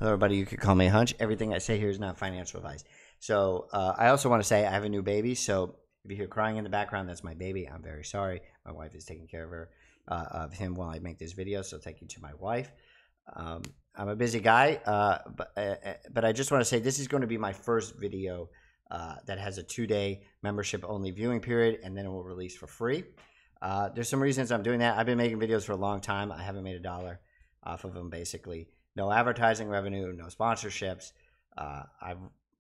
Hello, everybody. You could call me Hunch. Everything I say here is not financial advice. So I also want to say I have a new baby. So if you hear crying in the background, that's my baby. I'm very sorry. My wife is taking care of him while I make this video. So thank you to my wife. I'm a busy guy, but I just want to say this is going to be my first video that has a 2-day membership only viewing period, and then it will release for free. There's some reasons I'm doing that. I've been making videos for a long time. I haven't made $1 off of them, basically. No advertising revenue, no sponsorships. I've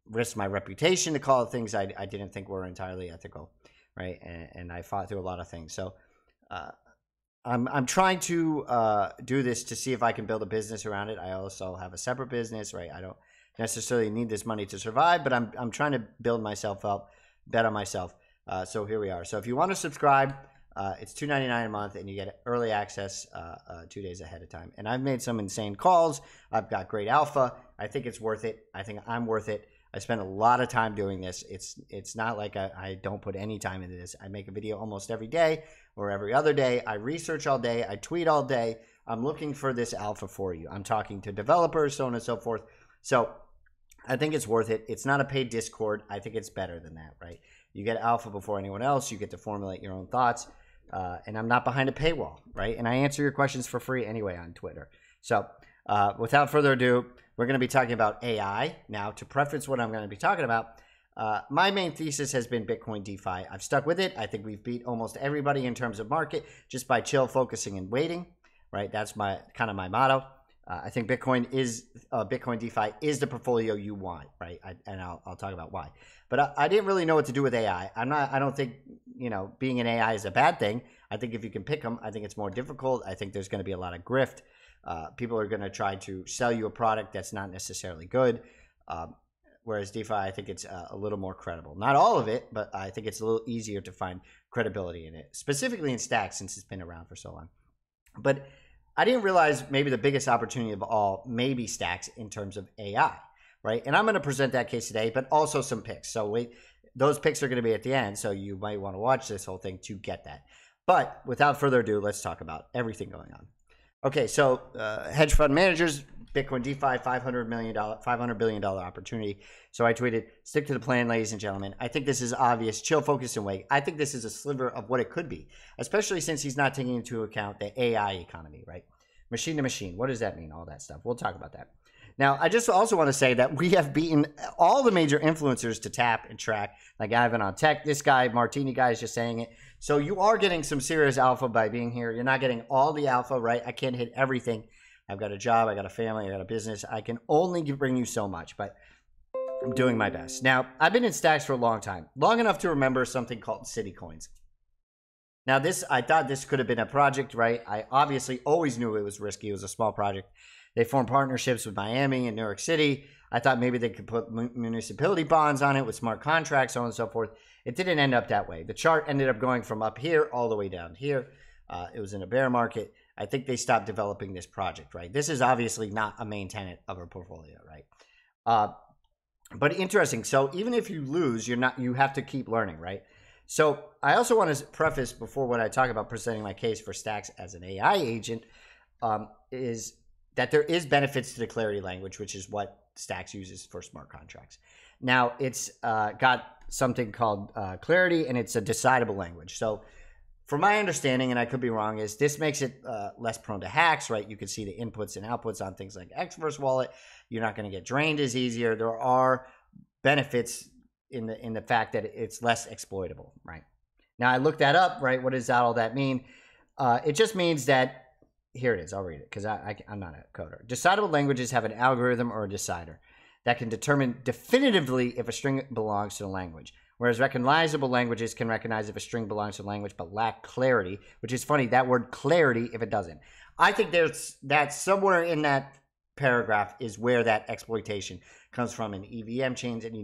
risked my reputation to call things I didn't think were entirely ethical, right? And I fought through a lot of things. So I'm trying to do this to see if I can build a business around it. I also have a separate business, right? I don't necessarily need this money to survive, but I'm trying to build myself up, bet on myself. So here we are. So if you want to subscribe, it's $2.99 a month, and you get early access 2 days ahead of time. And I've made some insane calls. I've got great alpha. I think it's worth it. I think I'm worth it. I spend a lot of time doing this. It's not like I don't put any time into this. I make a video almost every day or every other day. I research all day. I tweet all day. I'm looking for this alpha for you. I'm talking to developers, so on and so forth. So I think it's worth it. It's not a paid Discord. I think it's better than that, right? You get alpha before anyone else. You get to formulate your own thoughts. And I'm not behind a paywall, right? And I answer your questions for free anyway on Twitter. So without further ado, we're going to be talking about AI. Now, to preface what I'm going to be talking about, my main thesis has been Bitcoin DeFi. I've stuck with it. I think we've beat almost everybody in terms of market just by chill, focusing, and waiting, right? That's my kind of my motto. I think Bitcoin DeFi is the portfolio you want, right? I'll talk about why. But I didn't really know what to do with AI. I don't think, being an AI is a bad thing. I think if you can pick them, I think it's more difficult. I think there's going to be a lot of grift. People are going to try to sell you a product that's not necessarily good. Whereas DeFi, I think it's a little more credible. Not all of it, but I think it's a little easier to find credibility in it, specifically in Stacks since it's been around for so long. But I didn't realize maybe the biggest opportunity of all may be Stacks in terms of AI, right? And I'm going to present that case today, but also some picks. So wait, those picks are going to be at the end, so you might want to watch this whole thing to get that. But without further ado, let's talk about everything going on. Okay, so hedge fund managers, Bitcoin DeFi, $500 billion opportunity. So I tweeted, stick to the plan, ladies and gentlemen. I think this is obvious. Chill, focus, and wait. I think this is a sliver of what it could be, especially since he's not taking into account the AI economy, right? Machine to machine. What does that mean? All that stuff. We'll talk about that. Now, I just also want to say that we have beaten all the major influencers to tap and track, like Ivan on Tech. This guy, Martini guy, is just saying it. So you are getting some serious alpha by being here. You're not getting all the alpha, right? I can't hit everything. I've got a job, I got a family, I got a business. I can only bring you so much, but I'm doing my best. Now, I've been in Stacks for a long time, long enough to remember something called city coins. Now, I thought this could have been a project, right? I obviously always knew it was risky. It was a small project. They formed partnerships with Miami and New York City. I thought maybe they could put municipality bonds on it with smart contracts, so on and so forth. It didn't end up that way. The chart ended up going from up here all the way down here. It was in a bear market. I think they stopped developing this project, right? This is obviously not a main tenet of a portfolio, right? But interesting. So even if you lose, you have to keep learning, right? So I also want to preface before when I talk about presenting my case for Stacks as an AI agent, is that there is benefits to the Clarity language, which is what Stacks uses for smart contracts. Now, it's got something called Clarity, and it's a decidable language. So from my understanding, and I could be wrong, is this makes it less prone to hacks, right? You can see the inputs and outputs on things like Xverse Wallet. You're not going to get drained as easier. There are benefits in the fact that it's less exploitable, right? Now, I looked that up, right? What does all that mean? It just means that, here it is, I'll read it because I'm not a coder. Decidable languages have an algorithm or a decider that can determine definitively if a string belongs to the language, whereas recognizable languages can recognize if a string belongs to the language but lack clarity, which is funny, that word clarity if it doesn't. I think that's somewhere in that paragraph is where that exploitation comes from in EVM chains, and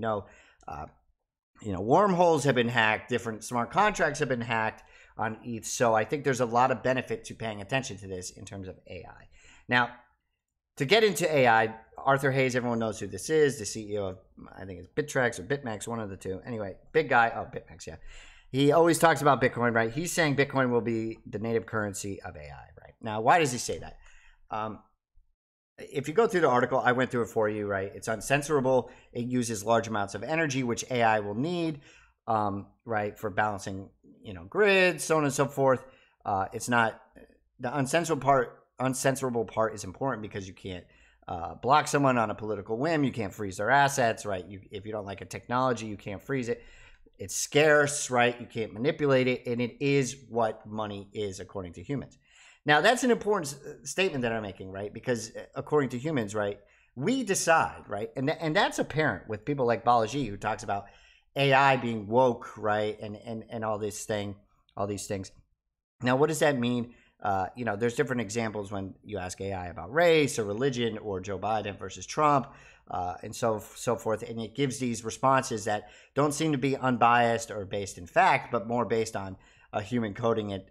wormholes have been hacked, different smart contracts have been hacked on ETH. So I think there's a lot of benefit to paying attention to this in terms of AI. Now, to get into AI, Arthur Hayes, everyone knows who this is, the CEO of, I think it's TRAC or Bitmax, one of the two. Anyway, big guy. Oh, Bitmax, yeah. He always talks about Bitcoin, right? He's saying Bitcoin will be the native currency of AI, right? Now, why does he say that? if you go through the article, I went through it for you, right? It's uncensorable. It uses large amounts of energy, which AI will need, right, for balancing, grids, so on and so forth. It's not the uncensorable part is important because you can't block someone on a political whim. You can't freeze their assets, right? If you don't like a technology, you can't freeze it. It's scarce, right? You can't manipulate it, and it is what money is according to humans. Now, that's an important statement that I'm making, right? Because according to humans, right, we decide, right? And that's apparent with people like Balaji, who talks about AI being woke, right? And all these things. Now, what does that mean? There's different examples when you ask AI about race or religion or Joe Biden versus Trump, and so forth. And it gives these responses that don't seem to be unbiased or based in fact, but more based on a human coding it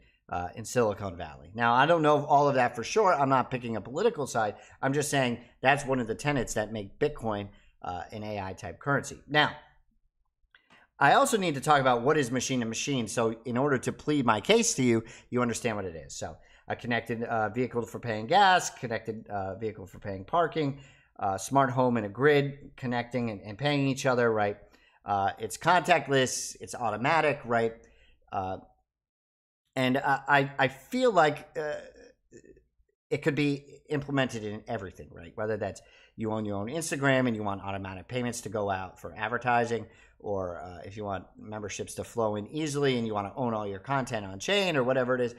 in Silicon Valley. Now, I don't know all of that for sure. I'm not picking a political side. I'm just saying that's one of the tenets that make Bitcoin an AI type currency. Now, I also need to talk about what is machine to machine. So in order to plead my case to you, you understand what it is. So a connected vehicle for paying gas, connected vehicle for paying parking, smart home and a grid connecting and paying each other, right? It's contactless, it's automatic, right? And I feel like it could be implemented in everything, right? Whether that's you own your own Instagram and you want automatic payments to go out for advertising, or if you want memberships to flow in easily and you want to own all your content on chain or whatever it is.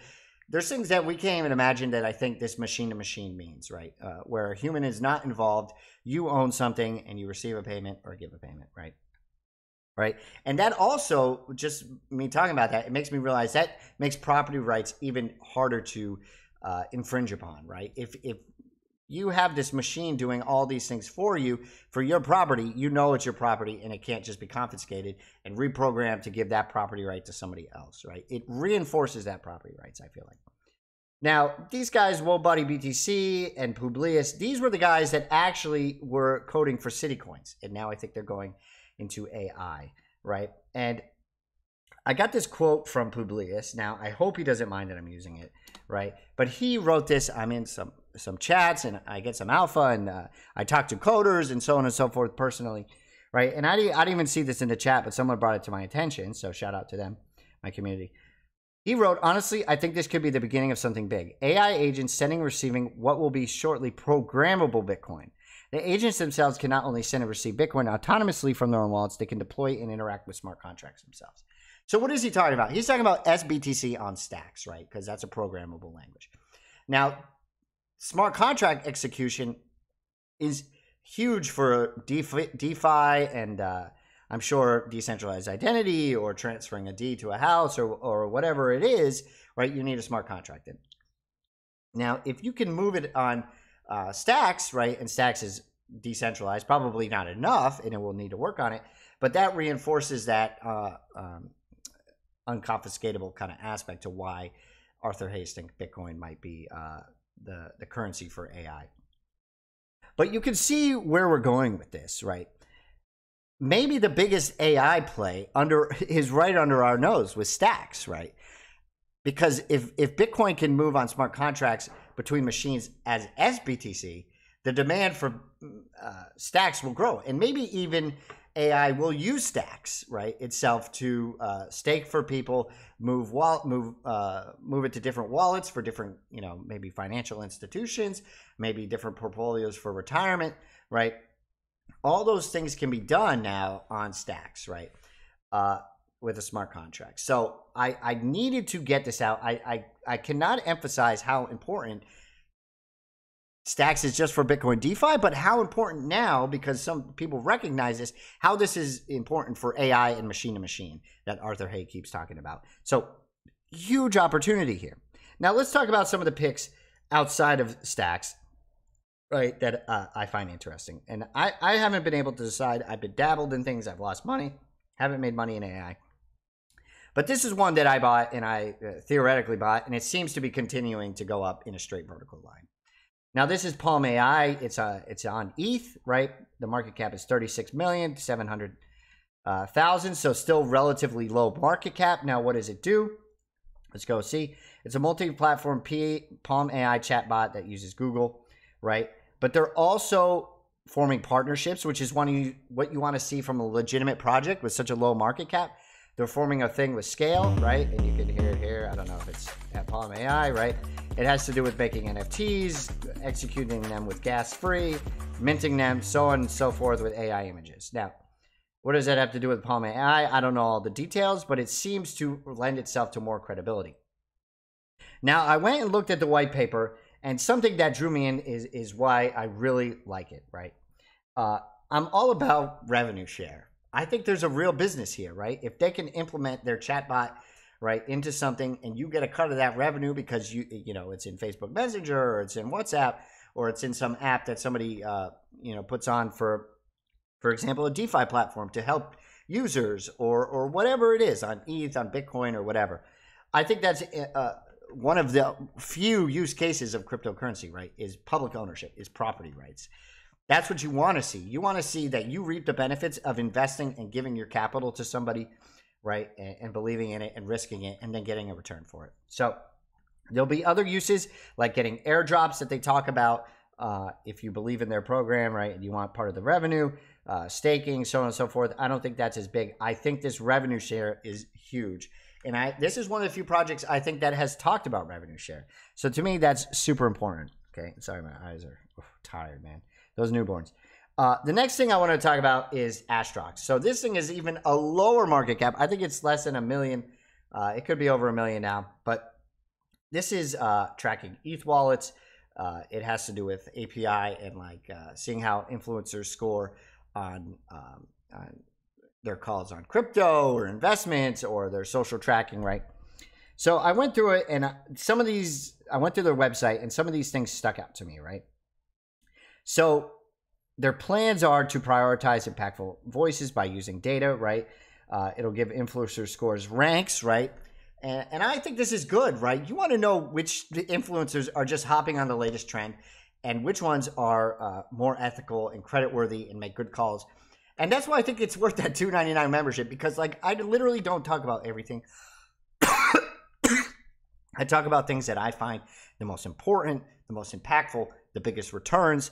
There's things that we can't even imagine that I think this machine to machine means, right? Where a human is not involved, you own something and you receive a payment or give a payment, right? Right. And that also, just me talking about that, it makes me realize that makes property rights even harder to infringe upon, right? If you have this machine doing all these things for you, for your property, you know it's your property and it can't just be confiscated and reprogrammed to give that property right to somebody else, right? It reinforces that property rights, I feel like. Now, these guys, WoBuddy BTC and Publius, these were the guys that actually were coding for Citicoins. And now I think they're going into AI, right? And I got this quote from Publius. Now, I hope he doesn't mind that I'm using it, right? But he wrote this. I'm in some chats and I get some alpha and I talk to coders and so on and so forth personally, right? And I didn't even see this in the chat, but someone brought it to my attention. So shout out to them, my community. He wrote, honestly, I think this could be the beginning of something big. AI agents sending and receiving what will be shortly programmable Bitcoin. The agents themselves can not only send and receive Bitcoin autonomously from their own wallets, they can deploy and interact with smart contracts themselves. So what is he talking about? He's talking about SBTC on stacks, right? Because that's a programmable language. Now, smart contract execution is huge for DeFi and I'm sure decentralized identity or transferring a deed to a house or whatever it is, right? You need a smart contract in. Now, if you can move it on stacks, right? And stacks is decentralized, probably not enough, and it will need to work on it. But that reinforces that unconfiscatable kind of aspect to why Arthur Hayes thinks Bitcoin might be the currency for AI. But you can see where we're going with this, right? Maybe the biggest AI play is right under our nose with stacks, right? Because if Bitcoin can move on smart contracts between machines as SBTC, the demand for stacks will grow, and maybe even AI will use stacks, right, itself to stake for people, move it to different wallets for different, maybe financial institutions, maybe different portfolios for retirement, right? All those things can be done now on stacks, right, with a smart contract. So I needed to get this out. I cannot emphasize how important stacks is just for Bitcoin DeFi, but how important now, because some people recognize this, how this is important for AI and machine to machine that Arthur Hay keeps talking about. So huge opportunity here. Now let's talk about some of the picks outside of stacks, right, that I find interesting. And I haven't been able to decide. I've been dabbled in things. I've lost money. Haven't made money in AI. But this is one that I bought and I theoretically bought, and it seems to be continuing to go up in a straight vertical line. Now, this is Palm AI. It's on ETH, right? The market cap is 36,700,000, so still relatively low market cap. Now, what does it do? Let's go see. It's a multi-platform Palm AI chatbot that uses Google, right? but they're also forming partnerships, which is what you want to see from a legitimate project with such a low market cap. They're forming a thing with scale, right? And you can hear it here. I don't know if it's at Palm AI, right? It has to do with making NFTs, executing them with gas-free, minting them, so on and so forth with AI images. Now, what does that have to do with Palm AI? I don't know all the details, but it seems to lend itself to more credibility. Now, I went and looked at the white paper, and something that drew me in is why I really like it, right? I'm all about revenue share. I think there's a real business here, right? If they can implement their chatbot, right, into something and you get a cut of that revenue because you know it's in Facebook Messenger or it's in WhatsApp or it's in some app that somebody puts on for example, a DeFi platform to help users or whatever it is on ETH, on Bitcoin or whatever. I think that's one of the few use cases of cryptocurrency, right, is public ownership, is property rights. That's what you want to see. You want to see that you reap the benefits of investing and giving your capital to somebody, right, and believing in it and risking it and then getting a return for it. So there'll be other uses like getting airdrops that they talk about if you believe in their program, right, and you want part of the revenue, staking, so on and so forth. I don't think that's as big. I think this revenue share is huge. And this is one of the few projects I think that has talked about revenue share. So to me, that's super important. Okay, sorry, my eyes are tired, man. Those newborns. The next thing I want to talk about is Astrox. So this thing is even a lower market cap. I think it's less than $1 million. It could be over $1 million now. But this is tracking ETH wallets. It has to do with API and like seeing how influencers score on their calls on crypto or investments or their social tracking, right? So I went through it and I went through their website and some of these things stuck out to me, right? So their plans are to prioritize impactful voices by using data, right? It'll give influencer scores ranks, right? And I think this is good, right? You want to know which influencers are just hopping on the latest trend and which ones are more ethical and creditworthy and make good calls. And that's why I think it's worth that $2.99 membership because, like, I literally don't talk about everything. I talk about things that I find the most important, the most impactful, the biggest returns,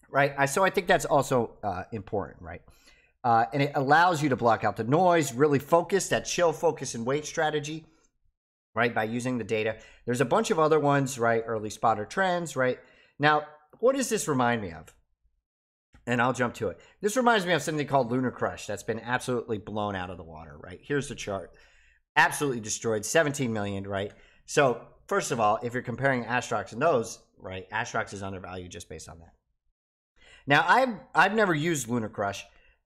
right? So I think that's also important, right? And it allows you to block out the noise, really focus, that chill, focus, and wait strategy, right, by using the data. There's a bunch of other ones, right, early spotter trends, right? Now, what does this remind me of? And I'll jump to it. This reminds me of something called Lunar Crush that's been absolutely blown out of the water, right? Here's the chart. Absolutely destroyed, 17 million, right? So, first of all, if you're comparing Astrox and those, right, Astrox is undervalued just based on that. Now, I've never used Lunar Crush.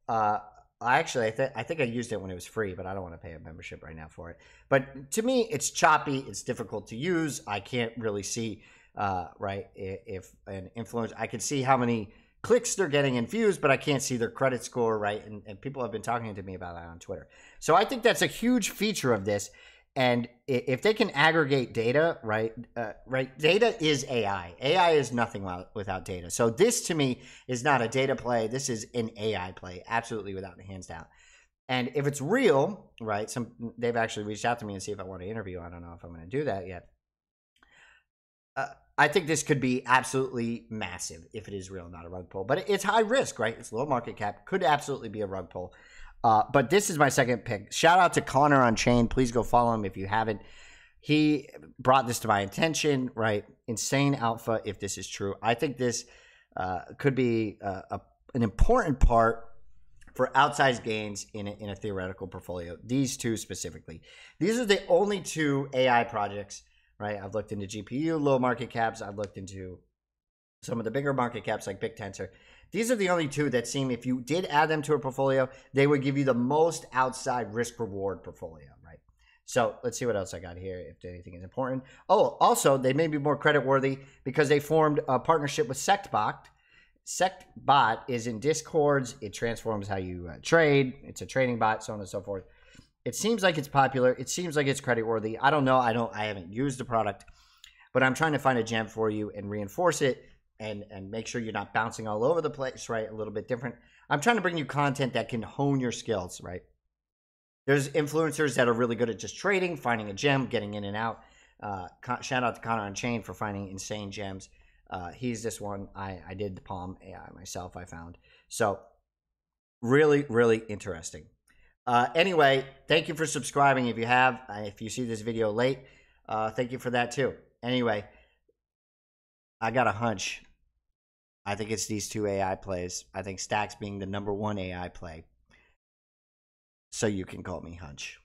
I think I used it when it was free, but I don't want to pay a membership right now for it. But to me, it's choppy. It's difficult to use. I can't really see, right, if an influencer, I can see how many clicks they're getting in views, but I can't see their credit score, right? And people have been talking to me about that on Twitter. So I think that's a huge feature of this. And if they can aggregate data, right, data is AI. AI is nothing without data. So this, to me, is not a data play. This is an AI play, absolutely without hands down. And if it's real, right, they've actually reached out to me and see if I want to interview. I don't know if I'm going to do that yet. I think this could be absolutely massive if it is real, not a rug pull. But it's high risk, right? It's low market cap. Could absolutely be a rug pull. But this is my second pick. Shout out to Connor on Chain. Please go follow him if you haven't. He brought this to my attention, right? Insane alpha if this is true. I think this could be an important part for outsized gains in a theoretical portfolio. These two specifically. These are the only two AI projects, right? I've looked into GPU, low market caps. I've looked into some of the bigger market caps like Big Tensor. These are the only two that seem, if you did add them to a portfolio, they would give you the most outside risk-reward portfolio, right? So let's see what else I got here, if anything is important. Oh, also, they may be more credit-worthy because they formed a partnership with SectBot. SectBot is in Discords. It transforms how you trade. It's a trading bot, so on and so forth. It seems like it's popular. It seems like it's credit-worthy. I don't know. I haven't used the product, but I'm trying to find a gem for you and reinforce it. And make sure you're not bouncing all over the place, right? A little bit different. I'm trying to bring you content that can hone your skills, right? There's influencers that are really good at just trading, finding a gem, getting in and out. Shout out to Connor on Chain for finding insane gems. He's this one. I did the Palm AI myself, I found. So really, really interesting. Anyway, thank you for subscribing. If you have, if you see this video late, thank you for that too. Anyway, I got a hunch. I think it's these two AI plays. I think Stacks being the #1 AI play. So you can call me Hunch.